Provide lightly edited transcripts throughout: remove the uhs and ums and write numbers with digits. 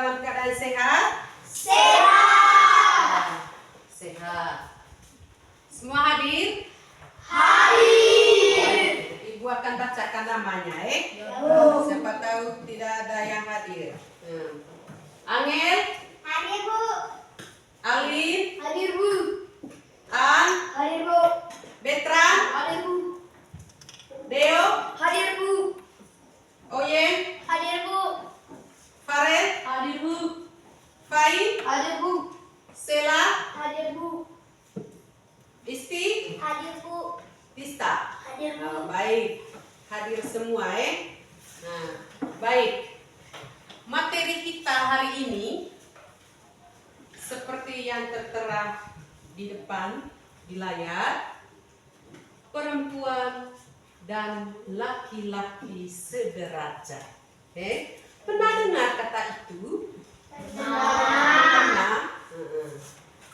dalam keadaan sehat? Sehat. Sehat. Semua hadir? Hadir. Ibu akan bacakan namanya, Siapa tahu tidak ada yang hadir. Angel? Hadir, Bu. Alin? Hadir, Bu. An? Hadir, Bu. Betran? Hadir, Bu. Deo? Hadir, Bu. Oyen? Hadir, Bu. Fared? Hadir, Bu. Fai? Hadir, Bu. Sela? Hadir, Bu. Isti? Hadir, Bu. Tista? Hadir, Bu. Baik, hadir semua Nah, baik. Materi kita hari ini seperti yang tertera di depan di layar, perempuan dan laki-laki sederajat. Pernah dengar kata itu? Pernah.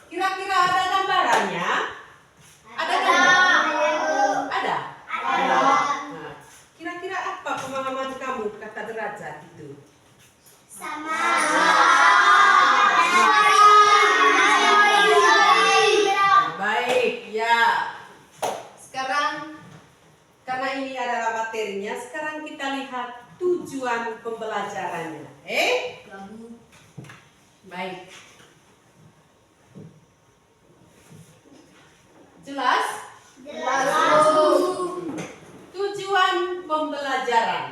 Kira-kira ada gambarannya? Ada gambar? Ada? Nah, kira-kira apa pemahaman kamu kata derajat itu? Sama. Baik, ya. Sekarang karena ini adalah materinya, sekarang kita lihat tujuan pembelajarannya. Baik. Jelas? Tujuan pembelajaran.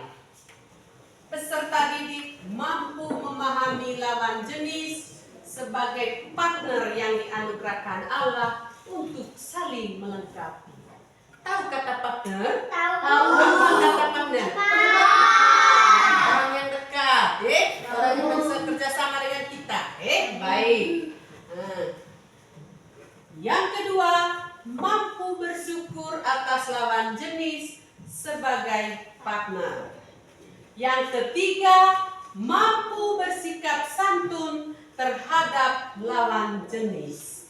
Peserta didik mampu memahami lawan jenis sebagai partner yang dianugerahkan Allah untuk saling melengkapi. Tahu kata partner? Tahu. Apa kata partner? Orang yang dekat, orang yang bisa kerja sama dengan kita, baik. Yang kedua, mampu bersyukur atas lawan jenis sebagai partner. Yang ketiga, mampu bersikap santun terhadap lawan jenis.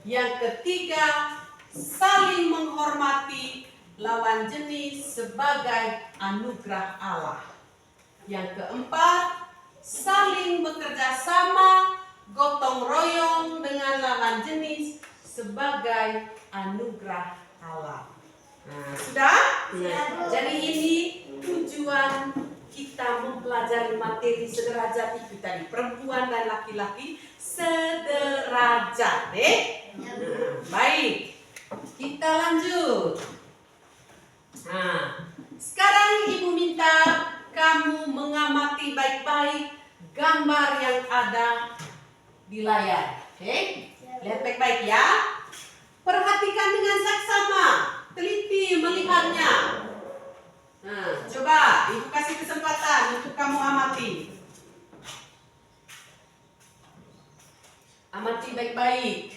Yang ketiga, saling menghormati lawan jenis sebagai anugerah Allah. Yang keempat, saling bekerja sama, gotong royong dengan lawan jenis sebagai anugerah Allah. Nah, sudah? Jadi ini tujuan kita mempelajari materi sederajat itu tadi, perempuan dan laki-laki sederajat, baik, kita lanjut. Nah, sekarang Ibu minta kamu mengamati baik-baik gambar yang ada di layar. Lihat baik-baik ya. Perhatikan dengan saksama, teliti melihatnya. Nah, coba Ibu kasih kesempatan untuk kamu amati. Amati baik-baik.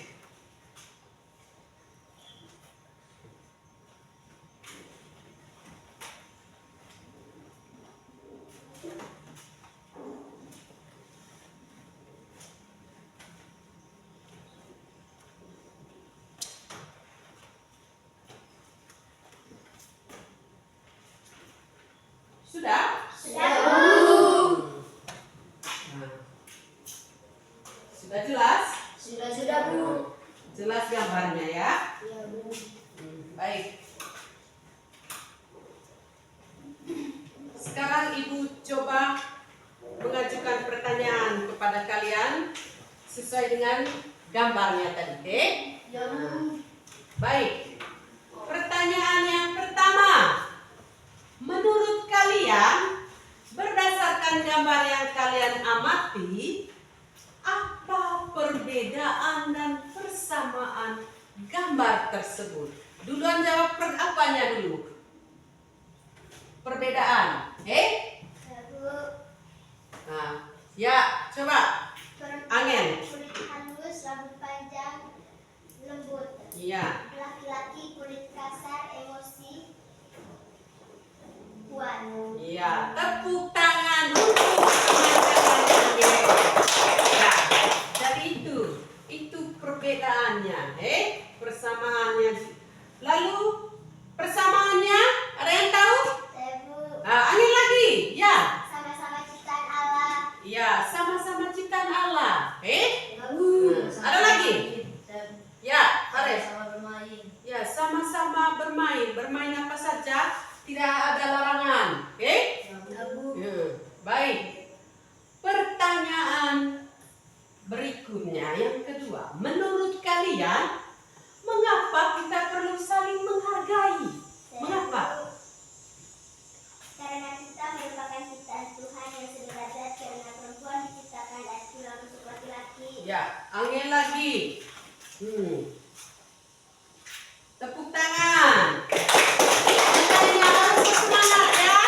Sudah? Nah. Sudah jelas? Sudah, Bu. Jelas gambarnya ya? Iya, Bu. Baik. Sekarang Ibu coba mengajukan pertanyaan kepada kalian sesuai dengan gambarnya tadi, Ya, Bu. Baik. Pertanyaan yang pertama. Menurut kalian, berdasarkan gambar yang kalian amati, apa perbedaan dan persamaan gambar tersebut? Duluan jawab apanya dulu? Perbedaan. Ya, Bu. Nah, ya, coba. Angin. Kulit halus, rambut panjang, lembut. Iya. Laki-laki kulit kasar, emosi, kuat. Iya, tepuk tangan untuk teman-teman Angin. Ya, jadi itu perbedaannya, persamaannya. Lalu persamaannya, ada yang tahu? Saya, Bu. Angin lagi, ya. Sama-sama ciptaan Allah. Ya, sama-sama Ada lagi? Ya, Haris. Sama bermain. Ya, sama-sama bermain. Bermain apa saja? Tidak ada larangan. Oke? Ya, baik. Pertanyaan berikutnya yang kedua. Menurut kalian, mengapa kita perlu saling menghargai? Mengapa? Karena kita merupakan ciptaan Tuhan yang sederajat, karena perempuan diciptakan dari tulang rusuk laki-laki. Ya, angin lagi. Tepuk tangan. Kalian harus semangat ya.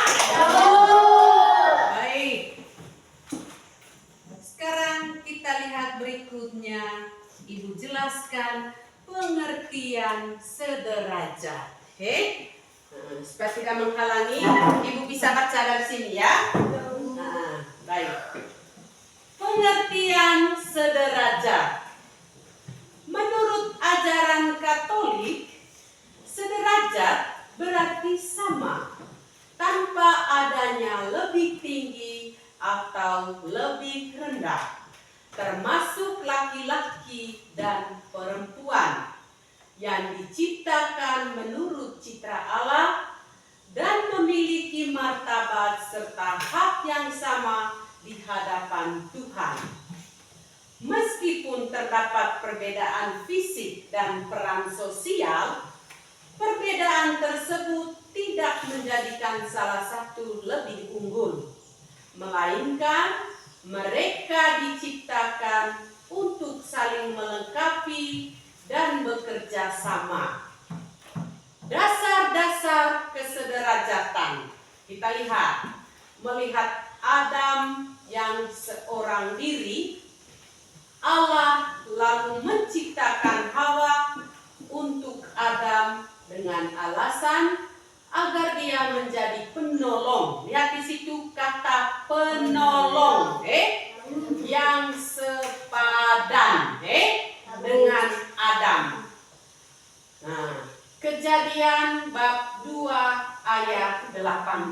Baik. Sekarang kita lihat berikutnya. Ibu jelaskan pengertian sederajat. Oke? Supaya tidak menghalangi, Ibu bisa baca dari sini ya. Nah, baik. Pengertian sederajat. Menurut ajaran Katolik, sederajat berarti sama, tanpa adanya lebih tinggi atau lebih rendah, termasuk laki-laki dan perempuan yang diciptakan menurut citra Allah dan memiliki martabat serta hak yang sama di hadapan Tuhan. Meskipun terdapat perbedaan fisik dan peran sosial, perbedaan tersebut tidak menjadikan salah satu lebih unggul, melainkan mereka diciptakan untuk saling melengkapi dan bekerja sama. Dasar-dasar kesederajatan. Kita melihat Adam yang seorang diri, Allah lalu menciptakan Hawa untuk Adam dengan alasan agar dia menjadi penolong. Lihat di situ kata penolong, yang sepadan, dengan Adam. Nah, Kejadian bab 2 ayat 18.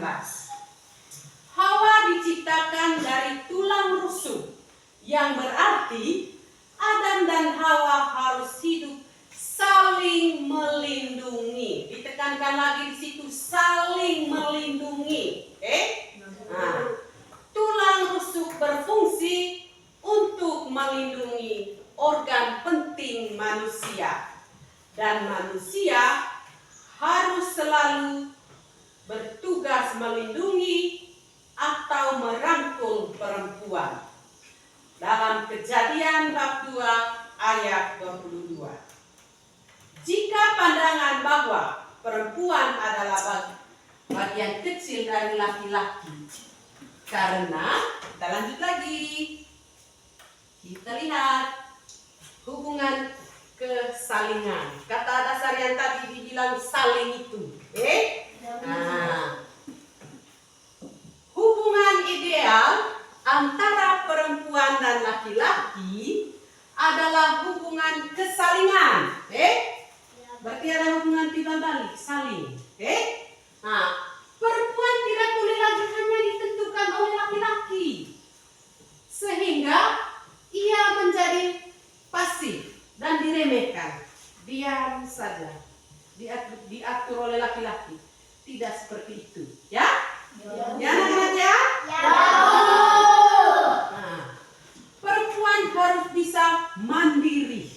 Hawa diciptakan dari tulang rusuk, yang berarti Adam dan Hawa harus hidup saling melindungi. Ditekankan lagi di situ, saling melindungi. Nah, tulang rusuk berfungsi untuk melindungi organ penting manusia, dan manusia harus selalu bertugas melindungi atau merangkul perempuan. Dalam Kejadian bab 2 ayat 22. Jika pandangan bahwa perempuan adalah bagian kecil dari laki-laki, karena kita lanjut lagi, kita lihat hubungan kesalingan. Kata dasar yang tadi dibilang saling itu, Nah, hubungan ideal antara perempuan dan laki-laki adalah hubungan kesalingan, Berarti ada hubungan timbal balik, saling, Nah, perempuan tidak boleh lagi hanya ditentukan oleh laki-laki, sehingga ia menjadi pasif dan diremehkan, diam saja, diatur oleh laki-laki. Tidak seperti itu, ya? Ya, anak-anak ya? Nah, perempuan harus bisa mandiri,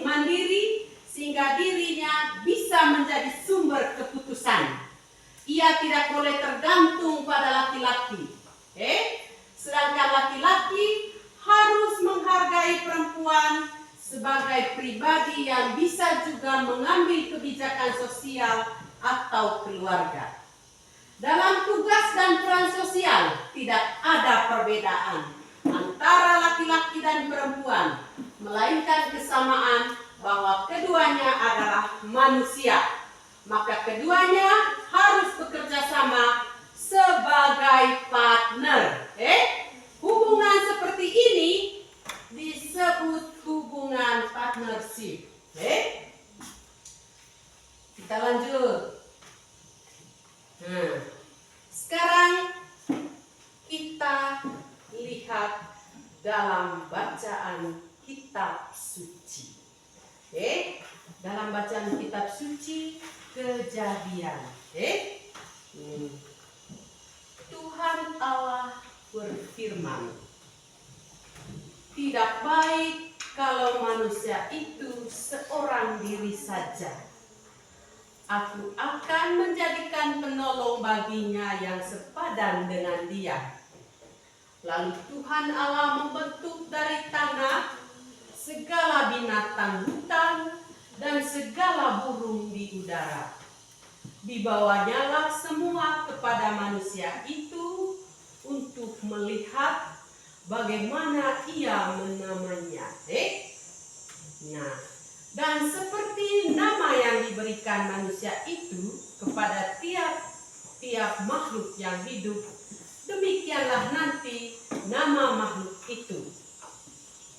mandiri sehingga dirinya bisa menjadi sumber keputusan. Ia tidak boleh tergantung pada laki-laki, sedangkan laki-laki harus menghargai perempuan sebagai pribadi yang bisa juga mengambil kebijakan sosial atau keluarga. Dalam tugas dan peran sosial tidak ada perbedaan antara laki-laki dan perempuan, melainkan kesamaan bahwa keduanya adalah manusia. Maka keduanya harus bekerja sama sebagai partner. Hubungan seperti ini disebut hubungan partnership. Kita lanjut. Sekarang kita lihat dalam bacaan kitab suci. Dalam bacaan kitab suci Kejadian. Tuhan Allah berfirman, tidak baik kalau manusia itu seorang diri saja. Aku akan menjadikan penolong baginya yang sepadan dengan dia. Lalu Tuhan Allah membentuk dari tanah segala binatang hutan dan segala burung di udara. Dibawanyalah semua kepada manusia itu untuk melihat bagaimana ia menamainya. Dan seperti nama yang diberikan manusia itu kepada tiap makhluk yang hidup, demikianlah nanti nama makhluk itu.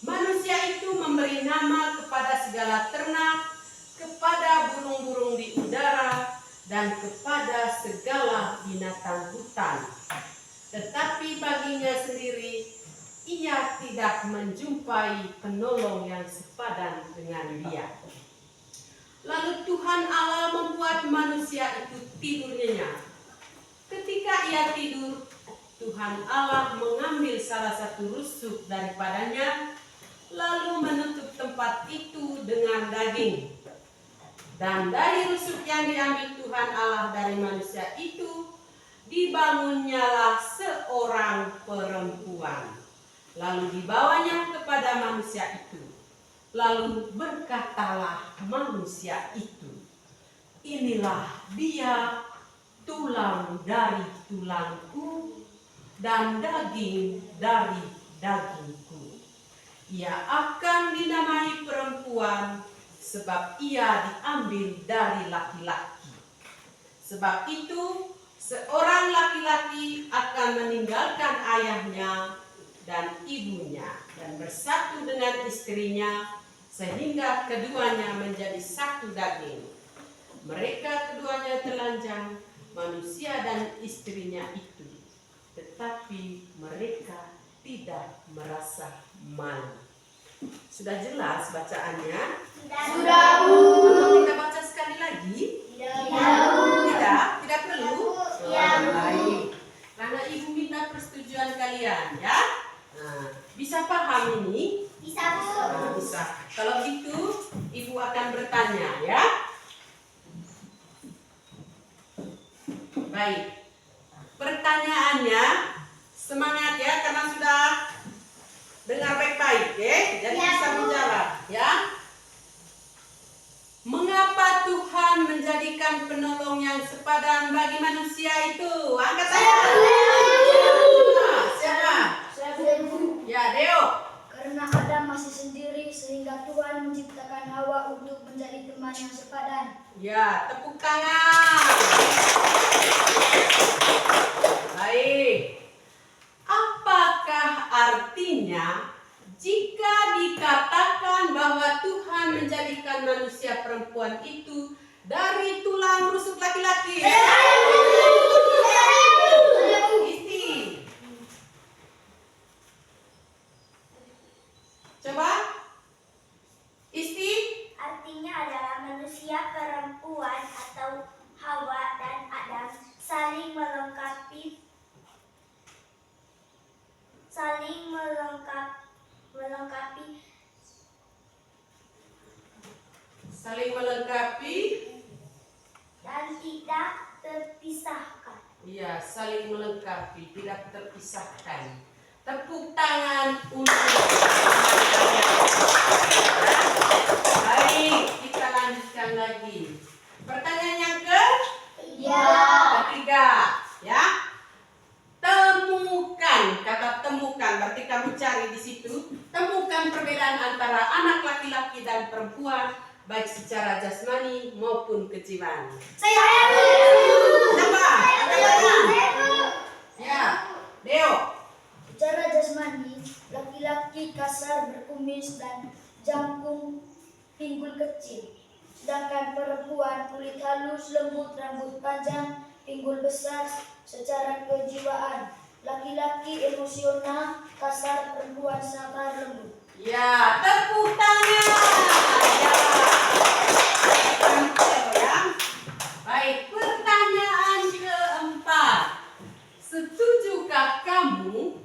Manusia itu memberi nama kepada segala ternak, kepada burung-burung di udara, dan kepada segala binatang hutan. Tetapi baginya sendiri, ia tidak menjumpai penolong yang sepadan dengan dia. Lalu Tuhan Allah membuat manusia itu tidur nyenyak. Ketika ia tidur, Tuhan Allah mengambil salah satu rusuk daripadanya, lalu menutup tempat itu dengan daging. Dan dari rusuk yang diambil Tuhan Allah dari manusia itu, dibangunnyalah seorang perempuan. Lalu dibawanya kepada manusia itu. Lalu berkatalah manusia itu, inilah dia, tulang dari tulangku dan daging dari dagingku. Ia akan dinamai perempuan, sebab ia diambil dari laki-laki. Sebab itu seorang laki-laki akan meninggalkan ayahnya dan ibunya dan bersatu dengan istrinya, sehingga keduanya menjadi satu daging. Mereka keduanya telanjang, manusia dan istrinya itu, tetapi mereka tidak merasa malu. Sudah jelas bacaannya? Sudah, Bu. Atau kita baca sekali lagi? Tidak perlu? Iya, Bu. Baik. Karena Ibu minta persetujuan kalian, ya. Nah, bisa paham ini? Bisa, Bu. Nah, bisa. Kalau gitu, Ibu akan bertanya, ya. Baik. Pertanyaannya, semangat ya, karena sudah dengar baik-baik, ya. Jadi Ya, bisa Bu. menjawab, ya. Mengapa Tuhan menjadikan penolong yang sepadan bagi manusia itu? Angkat tangan. Siapa? Ya, Deo. Karena Adam masih sendiri sehingga Tuhan menciptakan Hawa untuk menjadi teman yang sepadan. Ya, tepuk tangan. Baik. Apakah artinya jika dikatakan bahwa Tuhan menjadikan manusia perempuan itu dari tulang rusuk laki-laki? Isti. Coba. Isti. Artinya adalah manusia perempuan atau Hawa dan Adam saling melengkapi dan tidak terpisahkan. Iya, saling melengkapi, tidak terpisahkan. Tepuk tangan untuk baik, kita lanjutkan lagi. Pertanyaan yang ketiga, ya. Temukan, kata temukan, berarti kamu cari di situ. Temukan perbedaan antara anak laki-laki dan perempuan, baik secara jasmani maupun kejiwaan. Siapa? Ya, Deo. Secara jasmani, laki-laki kasar, berkumis dan jangkung, pinggul kecil. Sedangkan perempuan kulit halus, lembut, rambut panjang, pinggul besar. Secara kejiwaan, laki-laki emosional, kasar, perempuan sabar, lembut. Ya, tepuk tangan. Ya. Baik, pertanyaan keempat. Setujukah kamu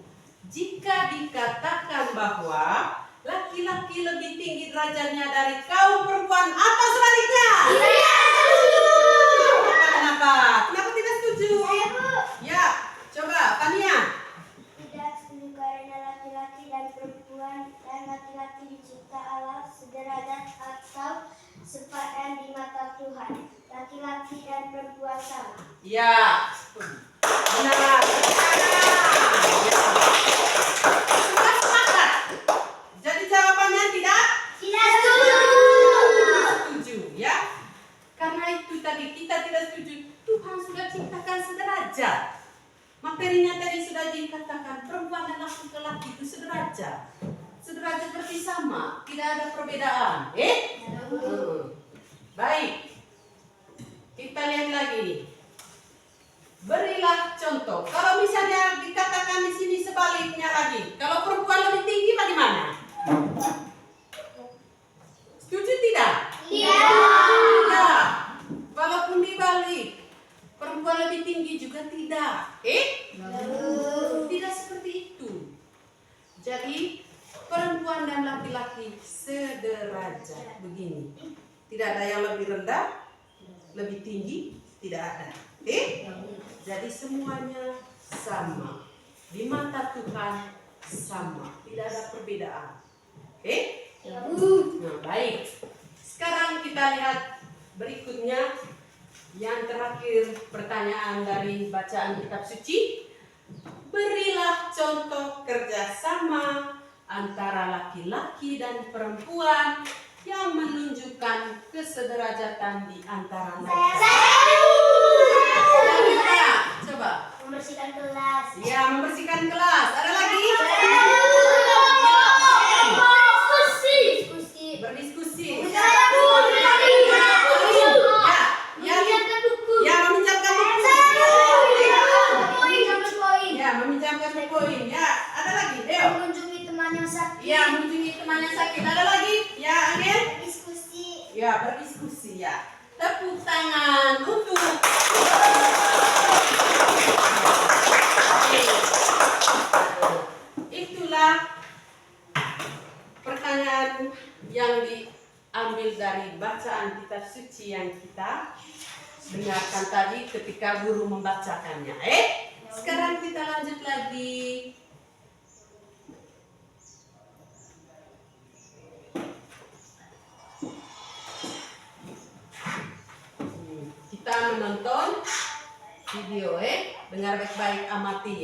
jika dikatakan bahwa laki-laki lebih tinggi derajatnya dari kaum perempuan atau sebaliknya? Kenapa? Kenapa tidak setuju? Ya, coba Tania. Tidak setuju karena laki-laki dan perempuan dan laki-laki dicipta Allah sederajat atau sepadan di mata Tuhan. Laki-laki dan perempuan sama. Ya, benar. Ya. Sudah sepakat. Jadi jawabannya tidak Tidak setuju. setuju, ya. Karena itu tadi kita tidak setuju. Tuhan sudah ciptakan sederajat. Materinya tadi sudah dikatakan perempuan dan laki-laki itu sederajat. Sederajat berarti sama, tidak ada perbedaan. Baik. Kita lihat lagi. Berilah contoh. Kalau misalnya dikatakan di sini sebaliknya lagi. Kalau perempuan lebih tinggi bagaimana? Setuju tidak? Iya. Tidak. Walaupun dibalik, perempuan lebih tinggi juga tidak. Tidak seperti itu. Jadi perempuan dan laki-laki sederajat begini. Tidak ada yang lebih rendah, lebih tinggi, tidak ada. Jadi semuanya sama. Di mata Tuhan sama. Tidak ada perbedaan. Nah, baik. Sekarang kita lihat berikutnya. Yang terakhir pertanyaan dari bacaan kitab suci. Berilah contoh kerjasama antara laki-laki dan perempuan yang menunjukkan kesederajatan di antara mereka. Coba. Membersihkan kelas. Ya, membersihkan kelas. Ada lagi? Diskusi. Berdiskusi. Ya. Ya, meminjamkan buku. Ya, meminjamkan poin. Ya, ada lagi? Ayo. Mengunjungi teman yang sakit. Ya, mengunjungi teman yang sakit. Ada lagi? Ya, Angel? Diskusi. Ya, berdiskusi ya. Tepuk tangan untuk itulah pertanyaan yang diambil dari bacaan kitab suci yang kita dengarkan tadi ketika guru membacakannya. Sekarang kita lanjut lagi. Kita menonton video, dengar baik-baik, amati,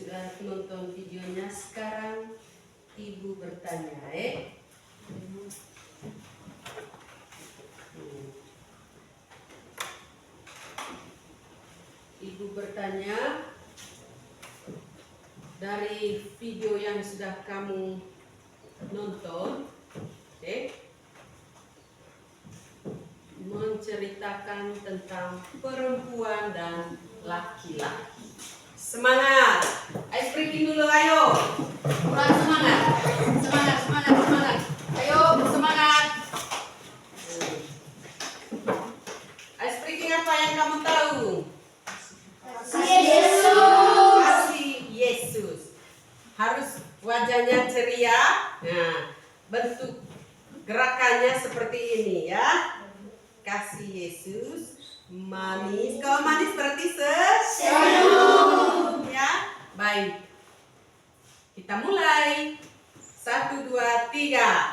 Sudah nonton videonya, sekarang ibu bertanya, Ibu bertanya dari video yang sudah kamu nonton, menceritakan tentang perempuan dan laki-laki. Semangat! Ice breaking dulu, ayo! Kurang semangat! Semangat, semangat, semangat! Ayo, bersemangat! Ice breaking apa yang kamu tahu? Kasih Yesus. Harus wajahnya ceria. Nah, bentuk gerakannya seperti ini ya. Kasih Yesus. Manis. Kalau manis berarti senyum. Ya, baik. Kita mulai. 1, 2, 3.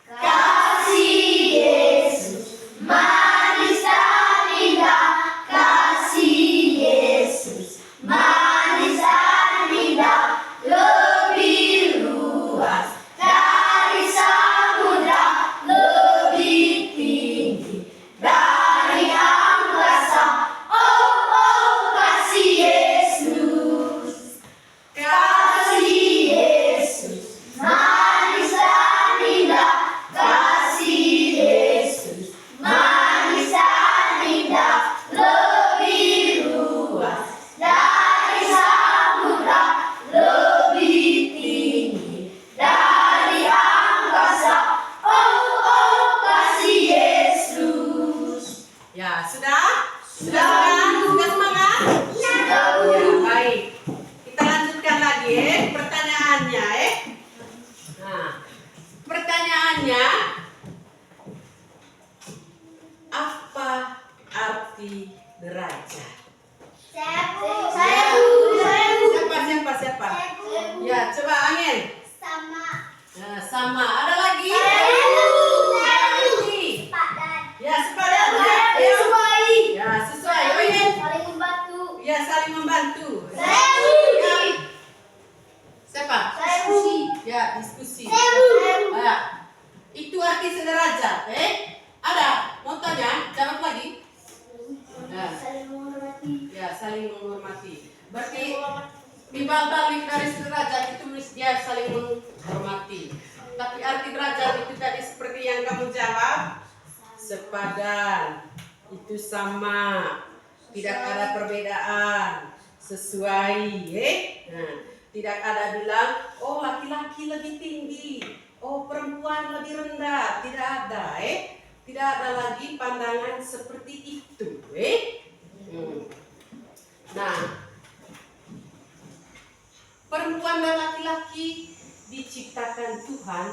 Kasih Yesus, manis dan indah. Kasih Yesus, manis dan indah. Lebih luas dari samudra, lebih tinggi dari angkasa. Oh, oh, kasih Yesus, kasih Yesus, manis dan indah. Kasih Yesus, manis dan indah. Lebih luas dari samudra, lebih tinggi dari angkasa. Oh, oh, kasih Yesus. Ya, sudah? Sudah kan? Sudah semangat? Sudah, Bu. Ya, baik. Kita lanjutkan lagi pertanyaannya Nah, pertanyaannya, apa arti derajat? Saya Bu. Siapa? Ya, coba angin. Sama. Nah, sama. Ada lagi? Saya Bu. Lagi. Sepadan. Ya, sepadan. Ya, ayo. Sesuai. Ya, sesuai. Oh, iya. Saling membantu. Ya, saling membantu. Saya Bu. Ya. Siapa? Saya Bu. Ya, diskusi. Saya Bu. Ya. Itu arti sederajat, Ada? Mau tanya? Jawab lagi. Ya. Saling menghormati. Ya, saling menghormati. Berarti timbal balik dari sederajat itu dia saling menghormati. Tapi arti derajat itu tadi seperti yang kamu jawab, sepadan, itu sama, tidak ada perbedaan, sesuai, Nah, tidak ada bilang, oh laki-laki lebih tinggi, oh perempuan lebih rendah, tidak ada, Tidak ada lagi pandangan seperti itu, Nah, perempuan dan laki-laki diciptakan Tuhan,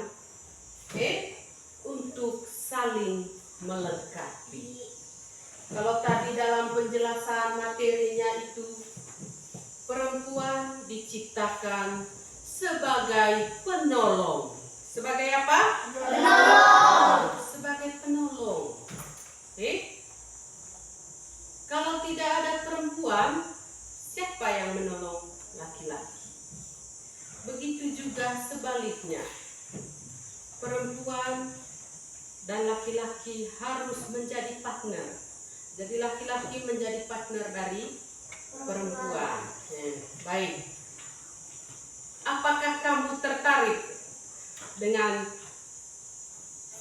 untuk saling melengkapi. Kalau tadi dalam penjelasan materinya itu, perempuan diciptakan sebagai penolong. Sebagai apa? Penolong. Sebagai penolong. Kalau tidak ada perempuan, siapa yang menolong laki-laki? Begitu juga sebaliknya. Perempuan dan laki-laki harus menjadi partner. Jadi laki-laki menjadi partner dari perempuan. Baik. Apakah kamu tertarik dengan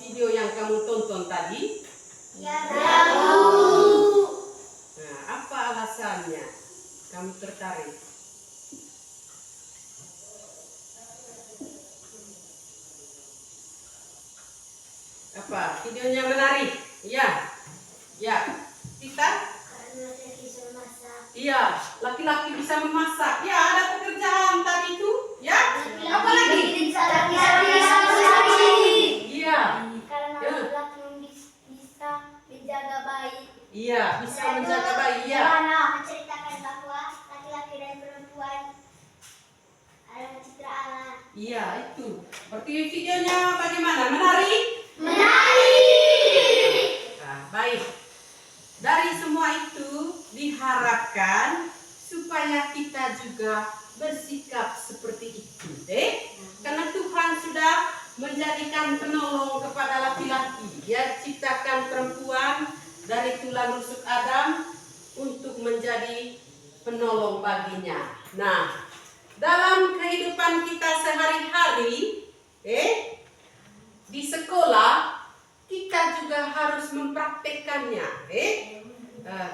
video yang kamu tonton tadi? Ya, Bu. Nah, apa alasannya kamu tertarik? Apa? Videonya menarik? Iya. Ya. Kita? karena saya bisa masak. Iya, laki-laki bisa memasak. Ya, ada pekerjaan tadi itu. Ya. Apa lagi? Iya. Karena Ya. laki-laki bisa menjaga bayi. Iya, bisa menjaga bayi. Iya. Karena Menceritakan bahwa laki-laki dan perempuan adalah citra Allah. Iya, itu. Berarti videonya bagaimana? Menarik? menarik. Nah, baik. Dari semua itu diharapkan supaya supaya kita juga bersikap seperti itu. Karena Tuhan sudah menjadikan penolong kepada laki-laki. Dia ciptakan perempuan dari tulang rusuk Adam untuk menjadi penolong baginya. Nah, dalam kehidupan kita sehari-hari, di sekolah kita juga harus mempraktekannya.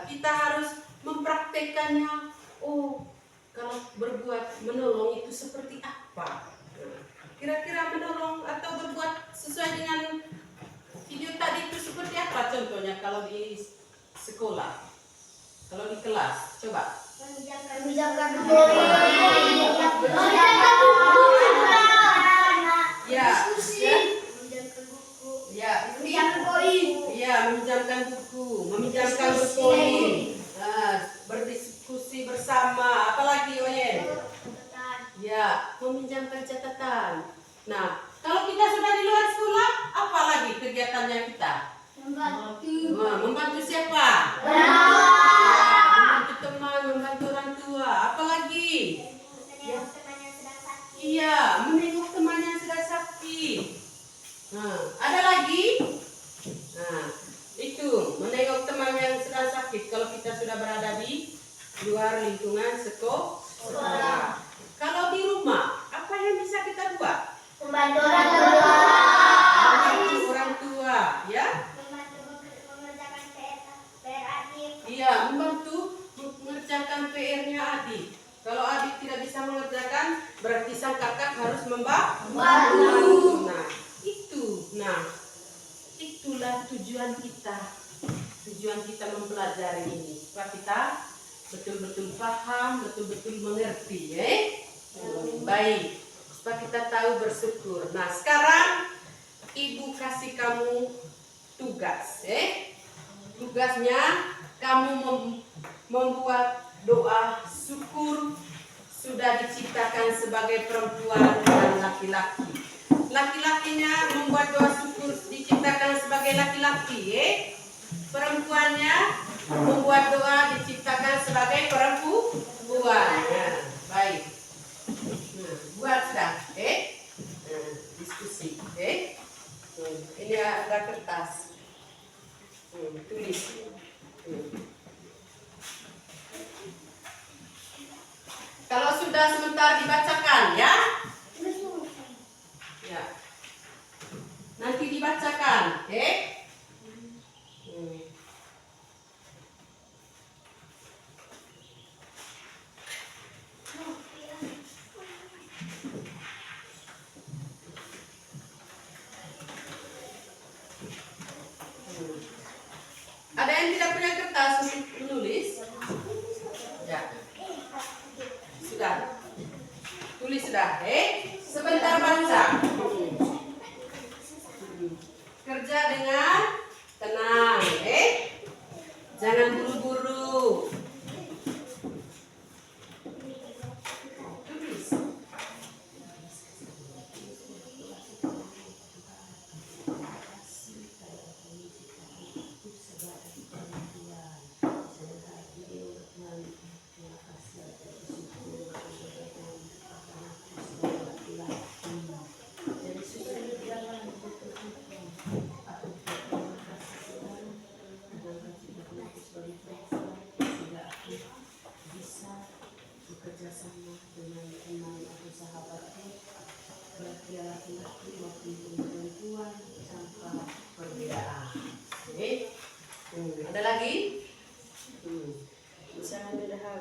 Kita harus mempraktekannya. Oh, kalau berbuat menolong itu seperti apa? Kira-kira menolong atau berbuat sesuai dengan video tadi itu seperti apa contohnya kalau di sekolah? Kalau di kelas, coba. Meminjamkan buku. Ya. Diskusi. Meminjamkan buku. Ya. Meminjamkan koin. Ya, meminjamkan buku, meminjamkan berkoin, berdiskusi bersama, apalagi Oyen? Ya, meminjamkan catatan. Nah, kalau kita sudah di luar sekolah, apa lagi kegiatannya kita? Membantu siapa? Membantu teman, membantu orang tua. Apalagi? Menengok teman yang sedang sakit. Iya, menengok teman yang sedang sakit. Nah, ada lagi? Nah, itu menengok teman yang sedang sakit. Kalau kita sudah berada di luar lingkungan sekolah. Kalau di rumah, apa yang bisa kita buat? Membantu orang tua. Membantu orang tua, ya? Membantu mengerjakan PR adik. Iya, membantu mengerjakan PR-nya adik. Kalau adik tidak bisa mengerjakan, berarti sang kakak harus membantu. Nah, itulah tujuan kita. Tujuan kita mempelajari ini, supaya kita betul-betul paham, betul-betul mengerti, baik. Supaya kita tahu bersyukur. Nah, sekarang Ibu kasih kamu tugas, Tugasnya kamu membuat doa syukur sudah diciptakan sebagai perempuan dan laki-laki. Laki-lakinya membuat doa syukur diciptakan sebagai laki-laki, Perempuannya membuat doa diciptakan sebagai perempuan. Nah, baik. Nah, buat sudah, diskusi, Ini ada kertas. Tulis. Kalau sudah sebentar dibacakan, ya. Ya. Nanti dibacakan, Ada yang tidak punya kertas untuk menulis? Ya. Sudah. Tulis sudah, Sebentar baca. Kerja dengan tenang, Jangan buru-buru. Tulis. Bekerja sama dengan teman atau sahabatku, baik dia laki-laki maupun perempuan tanpa perbedaan. Ada lagi? Jangan beda hal.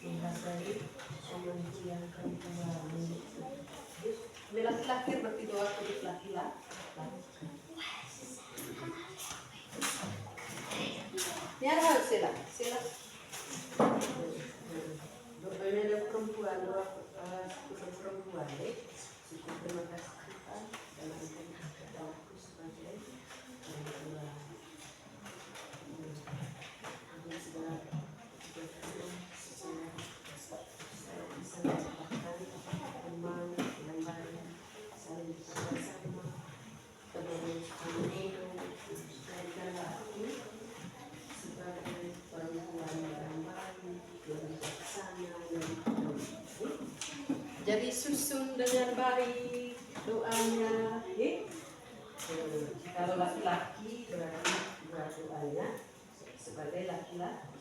Menghargai kemanusiaan perempuan. Laki-laki berarti doa untuk laki-laki. Ini ada sila. Doanya ada perempuan, doa untuk perempuan. Syukur terima kasih Tuhan dalam kehidupanku sebagai perempuan. Segala saya bisa mendapatkan teman yang baik, saling bersama-sama, keberuntungan hidup, jadikanlah aku sebagai perempuan yang baik, yang bijaksana, yang baik. Jadi susun dengan baik doanya, kalau laki-laki berarti buat doanya sebagai laki-laki.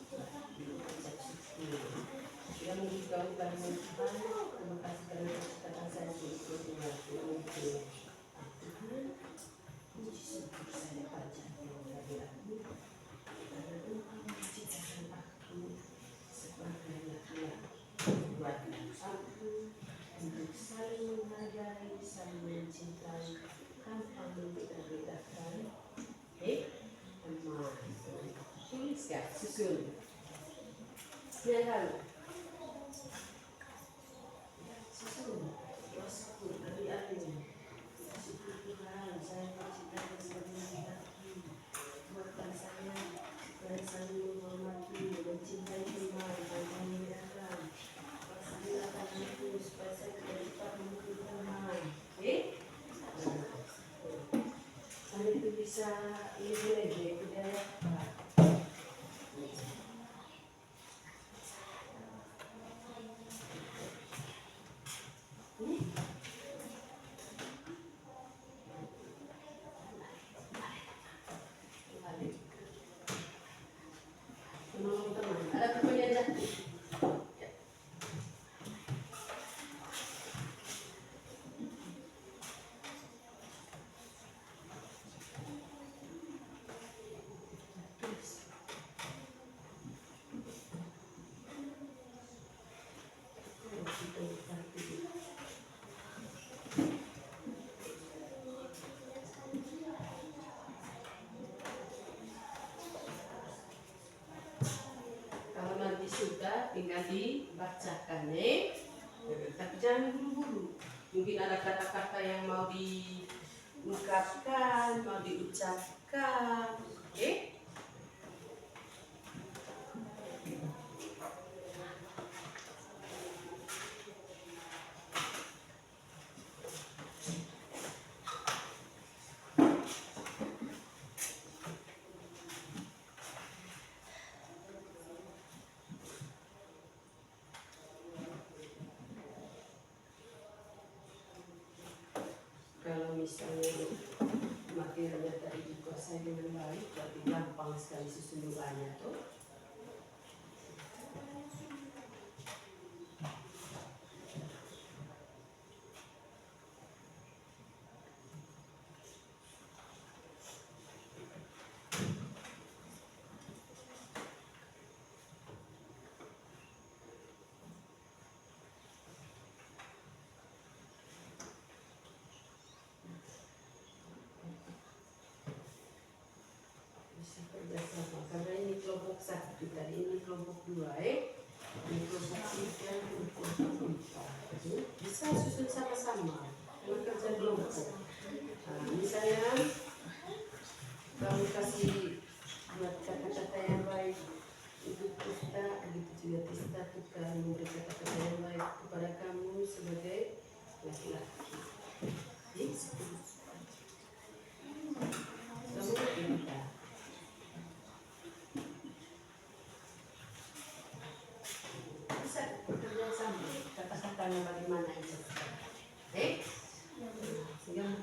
Kita mengucapkan kehadiran Tuhan, terima kasih karena kata saya syukur dengan Tuhan. Tuhan, puji syukur saya panjang kehadiran-Mu, karena Engkau menciptakan aku sebagai laki-laki. Buatlah aku untuk saling menghargai, saling mencintai, tanpa membeda-bedakan. Teman, tulis ya, susun. Ya kan? Susun, doa syukur dari hatimu. Syukur Tuhan, saya menciptakan sebagai laki-laki. Buatkan saya supaya saling menghormati, mencintai teman, dan membedakan. Pastikan aku supaya saya tidak cepat memukul teman. Sampai itu bisa lebih budaya apa? Teman-teman, ada pertanyaan lagi? Ya. Kalau nanti sudah tinggal dibacakan tapi jangan buru-buru. Mungkin ada kata-kata yang mau diungkapkan, mau diucapkan. Kalau misalnya materinya tadi dikuasai dengan baik, berarti gampang sekali susun doanya tuh. Bisa kerjasama karena ini kelompok 1 tadi, ini kelompok 2 ini kelompok 3, ini kelompok 4. Bisa susun sama-sama dengan kerja kelompok. Nah, misalnya kamu kasih buat kata-kata yang baik untuk kita, begitu juga kita tukar memberi kata-kata yang baik kepada kamu sebagai laki-laki. Jadi kamu kita bisa bekerja sama, kata-katanya bagaimana itu. Sehingga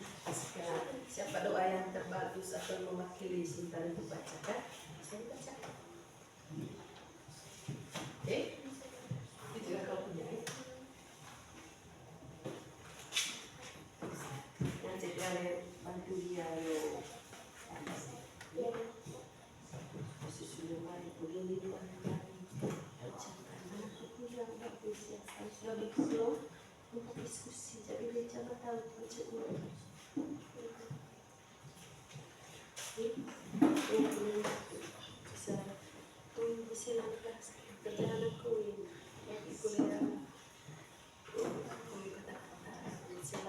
siapa doa yang terbagus atau mewakili sebentar itu bacakan, saya bacakan. Itu juga kau punya. Nanti kalian bantu dia sudah baik begini doanya. Sudah begitu untuk diskusi. Jadi dia coba tahu macam bisa langkah perjalanan kuin yang kuliah kata-kata bisa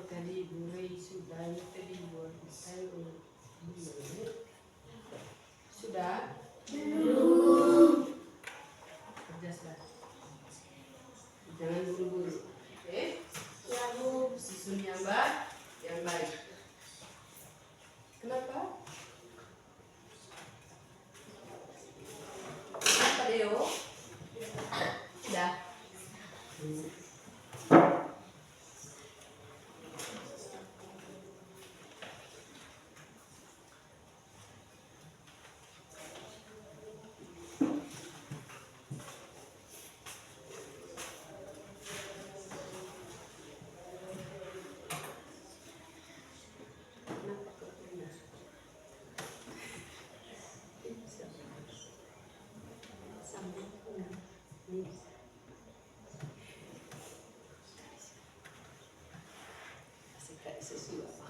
tadi burai sudah ini tadi buat saya sudah kerja sudah jangan buru-buru oke Ya Bu. susun yang baik kenapa Deo sudah Kenapa kau pernah? Sambil pernah. Nih. Kasih kak sesuatu.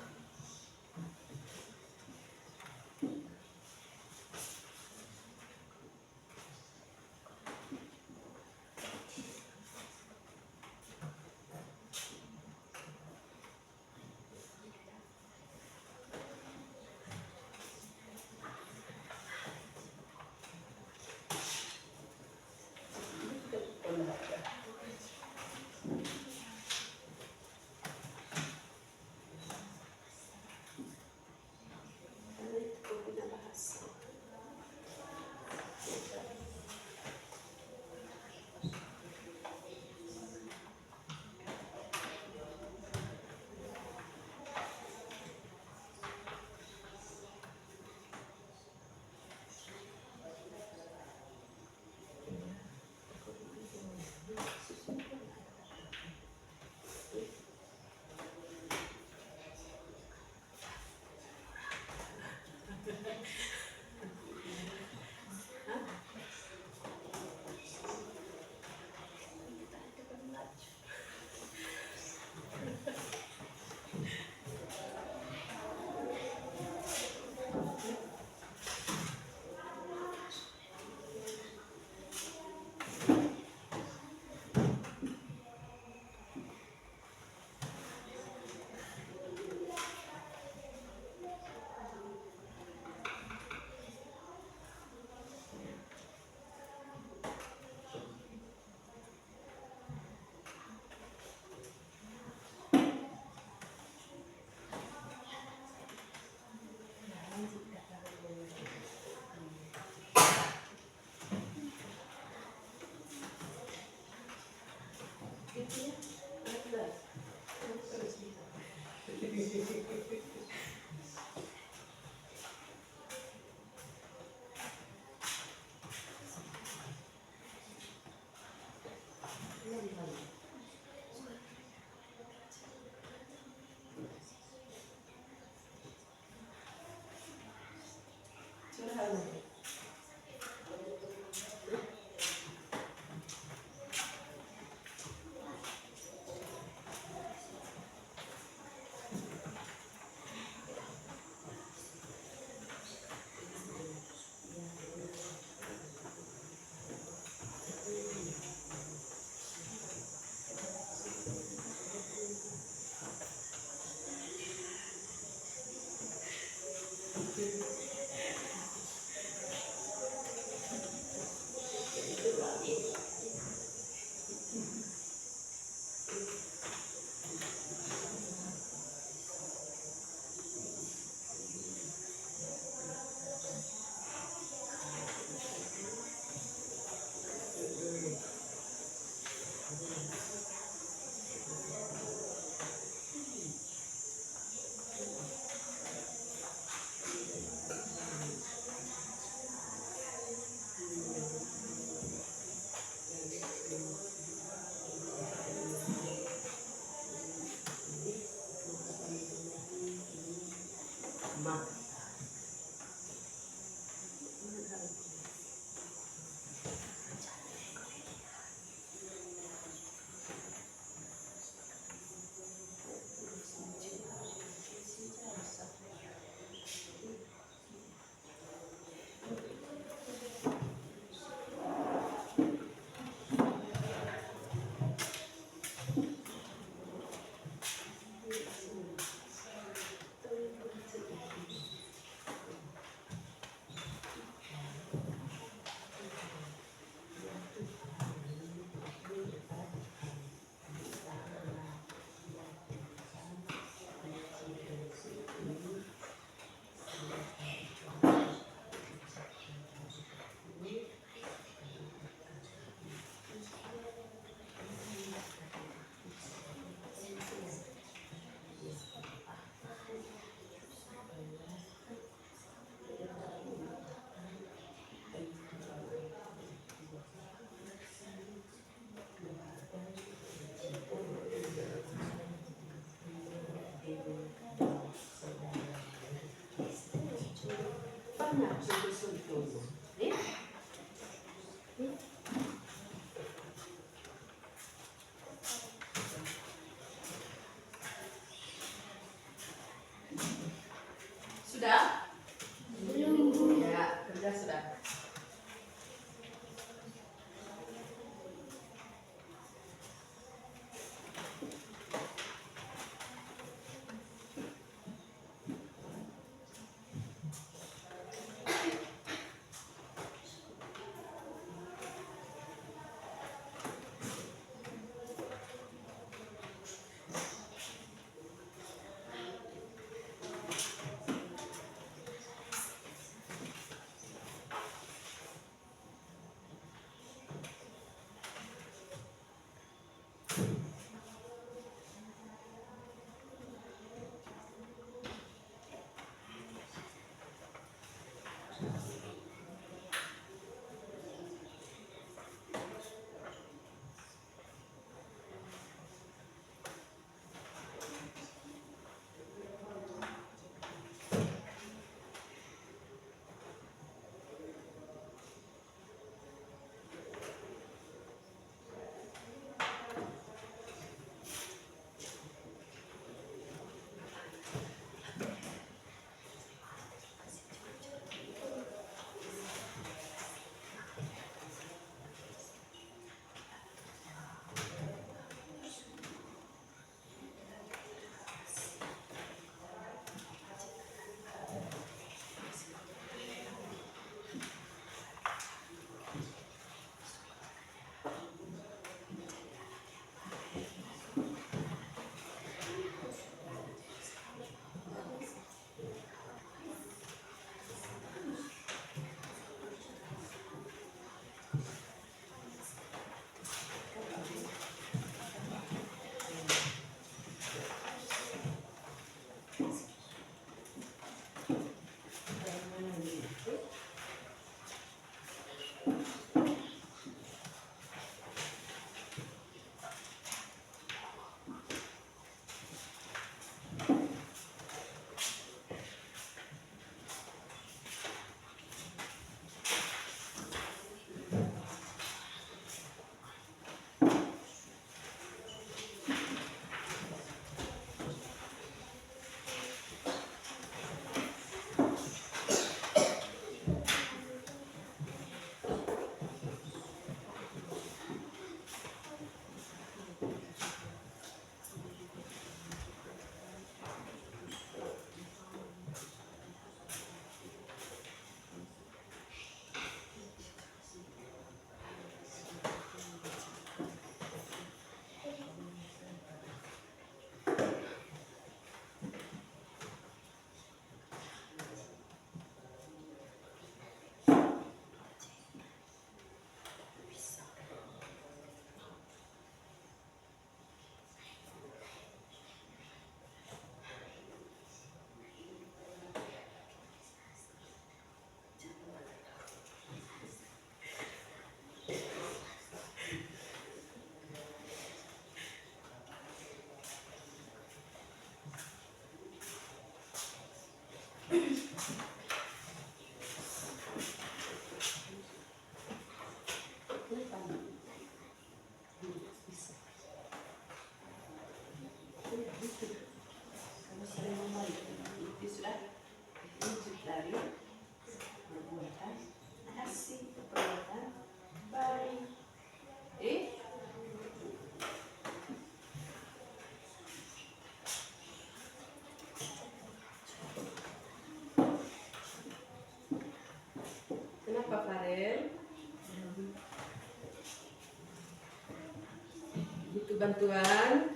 butuh bantuan.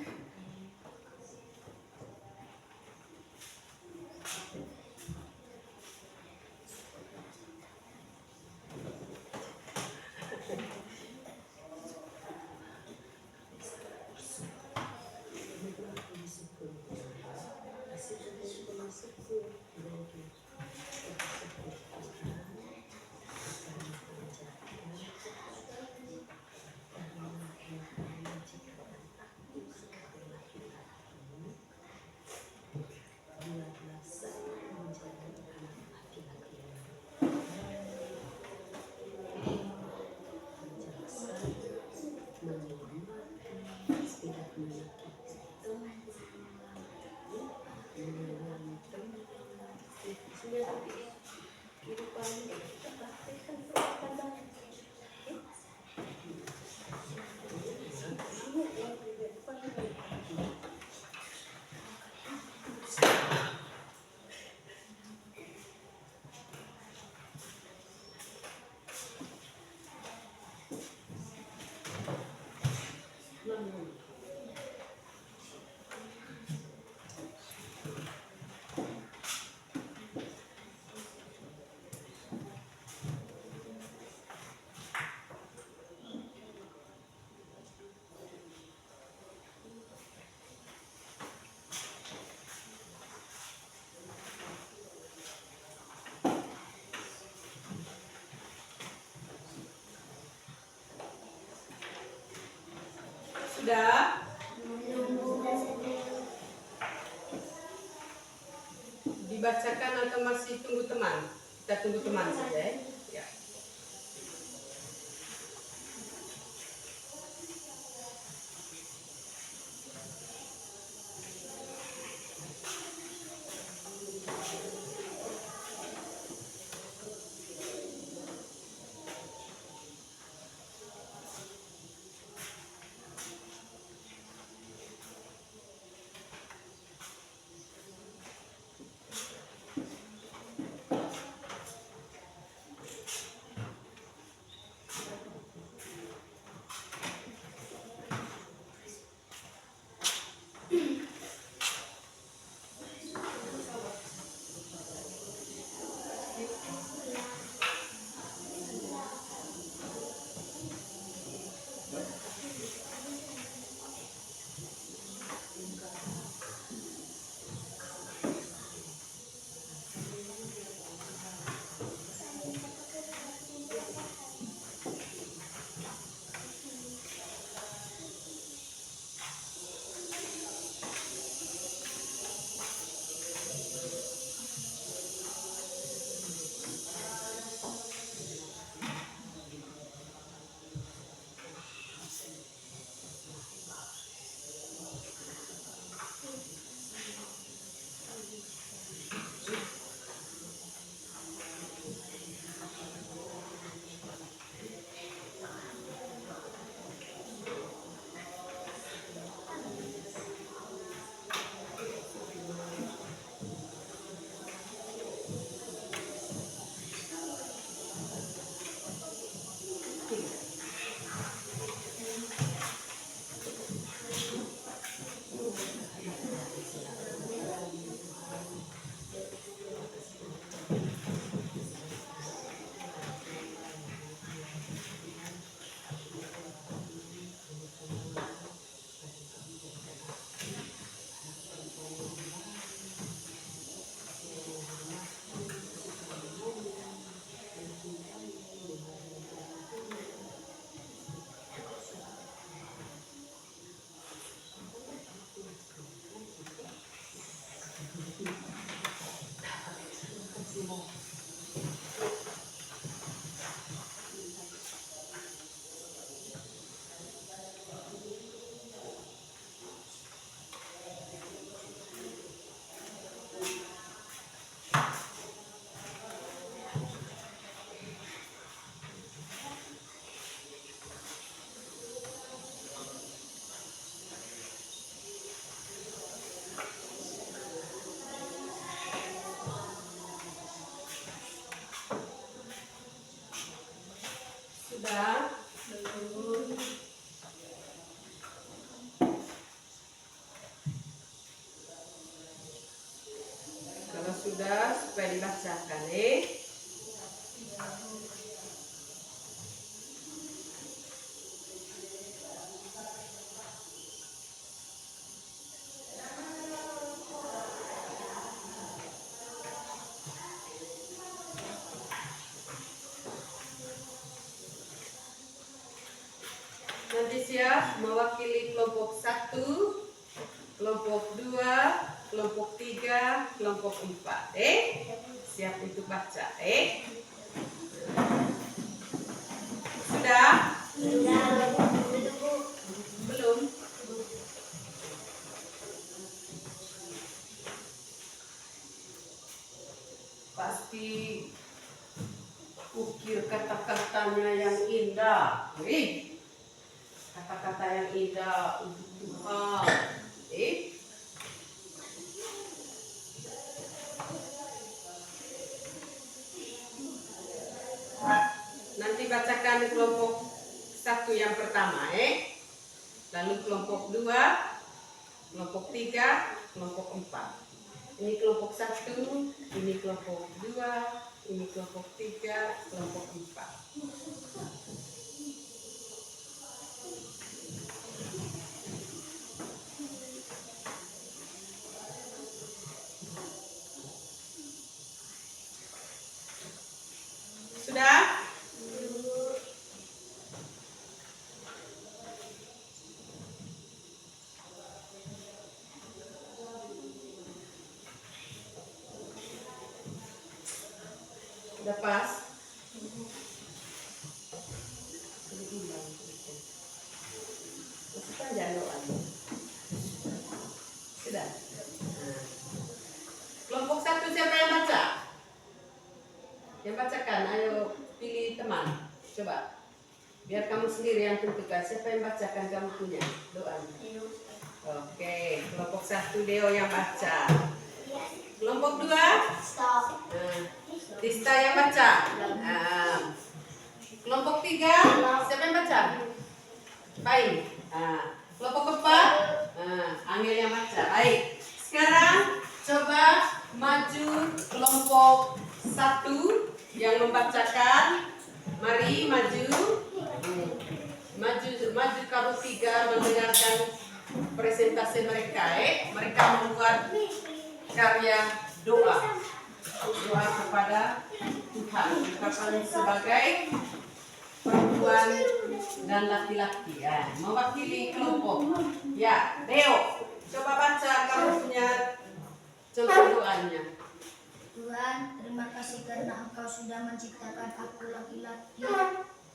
Sudah? Dibacakan atau masih tunggu teman? Kita tunggu teman saja ya. Ya. Sudah? Belum. supaya dibacakan. Nanti siap mewakili kelompok 1, kelompok 2, kelompok 3, kelompok 4. Siap untuk baca. Sudah? Belum? Pasti ukir kata-katanya yang indah. Kata-kata yang indah untuk Tuhan. Nanti bacakan kelompok 1 yang pertama, lalu kelompok 2, kelompok 3, kelompok 4. Ini kelompok 1, ini kelompok 2, ini kelompok 3, kelompok 4. Sudah? Udah pas? Masih panjang doanya. Sudah? Nah. Kelompok 1 siapa yang baca? Yang bacakan, ayo pilih teman. Coba. Biar kamu sendiri yang tentukan siapa yang bacakan kamu punya doanya. Oke, kelompok 1 Deo yang baca. Kelompok 2? Tista yang baca. Kelompok 3? Siapa yang baca? Baik. Kelompok 4? Angel yang baca. Baik. Sekarang coba maju kelompok 1 yang membacakan. Mari maju. Maju kamu 3 mendengarkan presentasi mereka. Mereka membuat karya doa kepada Tuhan, ungkapan sebagai perempuan dan laki-laki, mewakili kelompok. Ya, Deo, coba baca kamu punya contoh doanya. Tuhan, terima kasih karena Engkau sudah menciptakan aku laki-laki.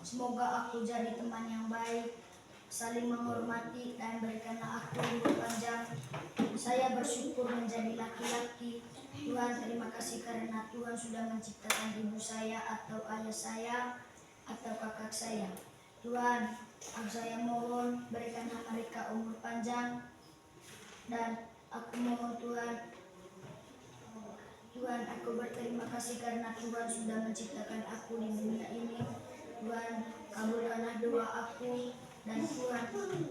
Semoga aku jadi teman yang baik, saling menghormati, dan berikanlah aku umur panjang. Saya bersyukur menjadi laki-laki. Tuhan, terima kasih karena Tuhan sudah menciptakan ibu saya atau ayah saya atau kakak saya. Tuhan, saya mohon berikanlah mereka umur panjang, dan aku mohon Tuhan, aku berterima kasih karena Tuhan sudah menciptakan aku di dunia ini. Tuhan, kabulkanlah doa aku, dan Tuhan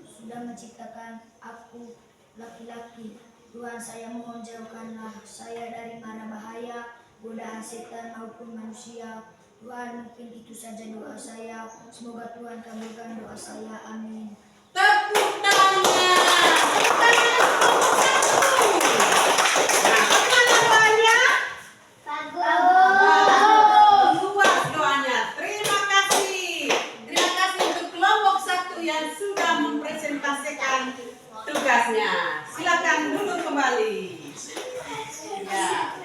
sudah menciptakan aku laki-laki. Tuhan, saya mohon jauhkanlah saya dari mara bahaya, godaan setan maupun manusia. Tuhan, mungkin itu saja doa saya. Semoga Tuhan kabulkan doa saya. Amin. Tepuk tangannya. Bagaimana doanya? Luas doanya. Terima kasih. Terima kasih untuk kelompok 1 yang sudah mempresentasikan tugasnya. Silakan duduk kembali. Ya.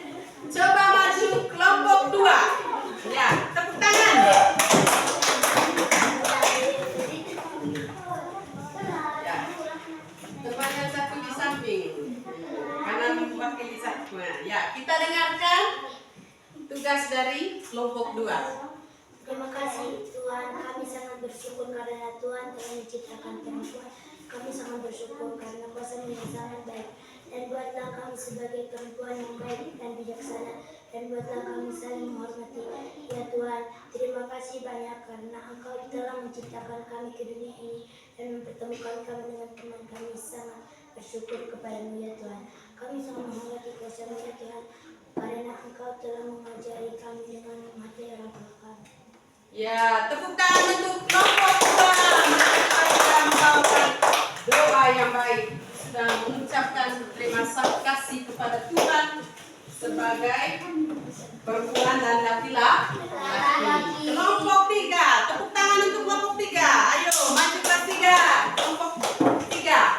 Coba maju kelompok 2. Ya, tepuk tangan. Ya. Teman yang satu di samping. Kanan mewakili satu. Ya, kita dengarkan tugas dari kelompok 2. Terima kasih Tuhan, kami sangat bersyukur karena Tuhan telah menciptakan perempuan. Kami sangat bersyukur karena kuasa-Mu yang sangat baik. Dan buatlah kami sebagai perempuan yang baik dan bijaksana. Dan buatlah kami saling menghormati. Ya Tuhan, terima kasih banyak karena Engkau telah menciptakan kami ke dunia ini dan mempertemukan kami dengan teman kami. Sangat bersyukur kepada-Mu ya Tuhan. Kami sangat menghormati kuasa-Mu ya Tuhan. karena Engkau telah mengajari kami dengan memahami ragakan. Ya, tepuk tangan untuk kelompok 2. Mereka sudah membawakan doa yang baik, sudah mengucapkan terima kasih kepada Tuhan sebagai perempuan dan laki-laki. Kelompok 3, tepuk tangan untuk kelompok 3. Ayo, maju kelas 3. Kelompok 3.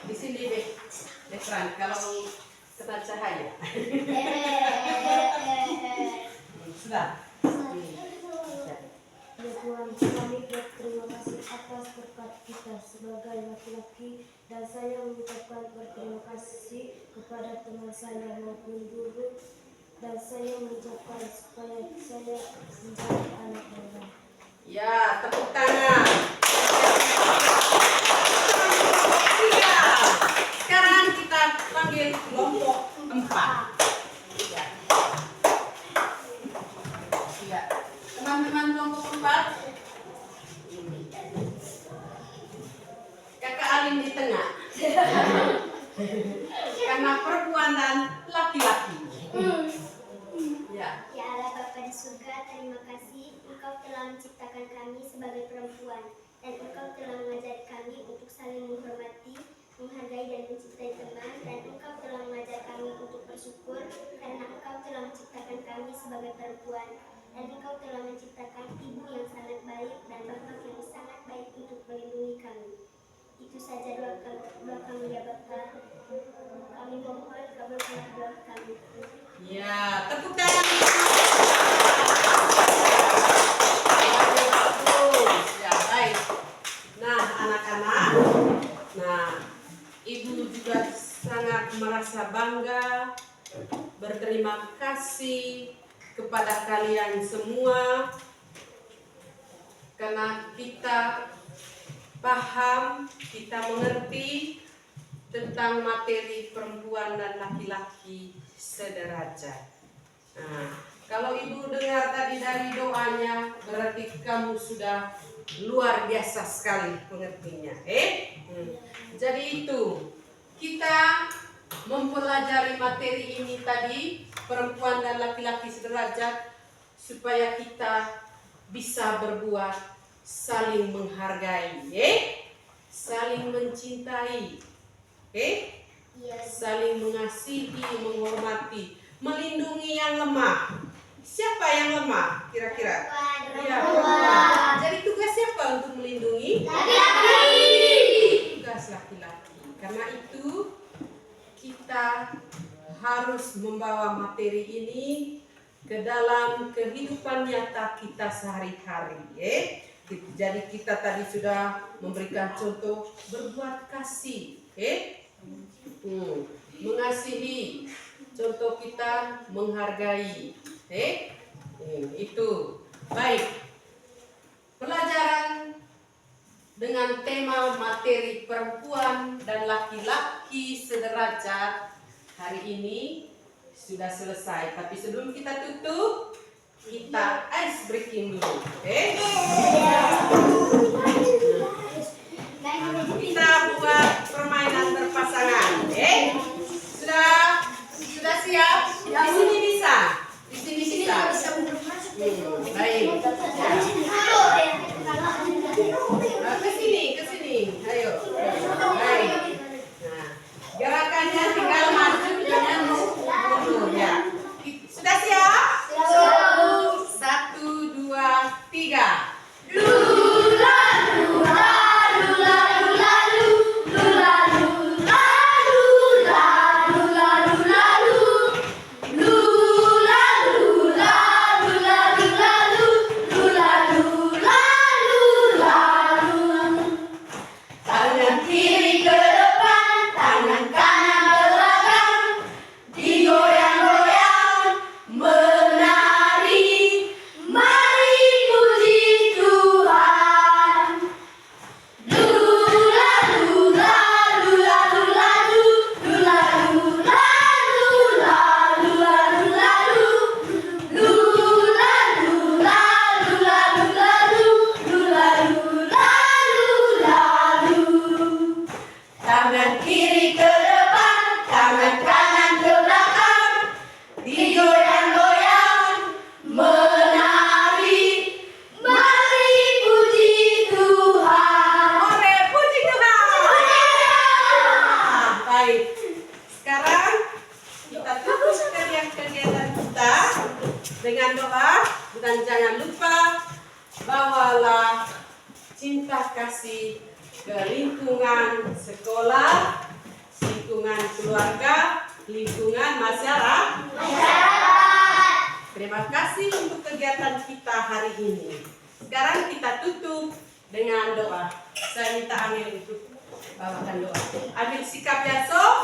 Di sini deh, Dekran, kalau kena cahaya. Sudah. Ya Tuhan, kami berterima kasih atas berkat kita sebagai laki-laki, dan saya mengucapkan berterima kasih kepada teman saya maupun guru, dan saya mengucapkan supaya saya menjadi anak orang. Ya, tepuk tangan. Tiga. Sekarang kita panggil kelompok 4. Ya. Teman-teman kelompok 4. Kakak Alim di tengah. Karena perempuan dan laki-laki. Ya. Ya Allah Bapa di surga, terima kasih Engkau telah menciptakan kami sebagai perempuan, dan Engkau telah mengajari kami untuk saling menghormati, menghargai dan mencintai teman, dan Engkau telah mengajar kami untuk bersyukur karena Engkau telah menciptakan kami sebagai perempuan, dan Engkau telah menciptakan ibu yang sangat baik dan bapak yang sangat baik untuk melindungi kami. Itu saja doa kami ya Bapa. Kami mohon kabulkanlah doa kami. Ya, tepuk tangan. Ya, baik. Nah, anak-anak. Nah, Ibu juga sangat merasa bangga, berterima kasih kepada kalian semua karena kita paham, kita mengerti tentang materi perempuan dan laki-laki sederajat. Nah, kalau Ibu dengar tadi dari doanya, berarti kamu sudah luar biasa sekali pengertinya. Jadi itu, kita mempelajari materi ini tadi, perempuan dan laki-laki sederajat, supaya kita bisa berbuat saling menghargai, saling mencintai, saling mengasihi, menghormati, melindungi yang lemah. Siapa yang lemah kira-kira? Ya, perempuan. Jadi tugas siapa untuk melindungi? Laki-laki. Tugas laki-laki. Karena itu kita harus membawa materi ini ke dalam kehidupan nyata kita sehari-hari. Jadi kita tadi sudah memberikan contoh berbuat kasih, mengasihi. Contoh kita menghargai, itu baik. Pelajaran dengan tema materi perempuan dan laki-laki sederajat hari ini sudah selesai. Tapi sebelum kita tutup, kita ice breaking dulu, Kita buat permainan berpasangan, Sudah siap? Di sini bisa. Di sini bisa. Baik. Ke sini. Ayo. Baik. Nah, gerakannya tinggal maju jangan mundur ya. Sudah siap? 1, 2, 3. dengan doa dan jangan lupa bawalah cinta kasih ke lingkungan sekolah, lingkungan keluarga, lingkungan masyarakat. Terima kasih untuk kegiatan kita hari ini. Sekarang kita tutup dengan doa. Saya minta Amel untuk bawakan doa. Ambil sikap ya, Sob.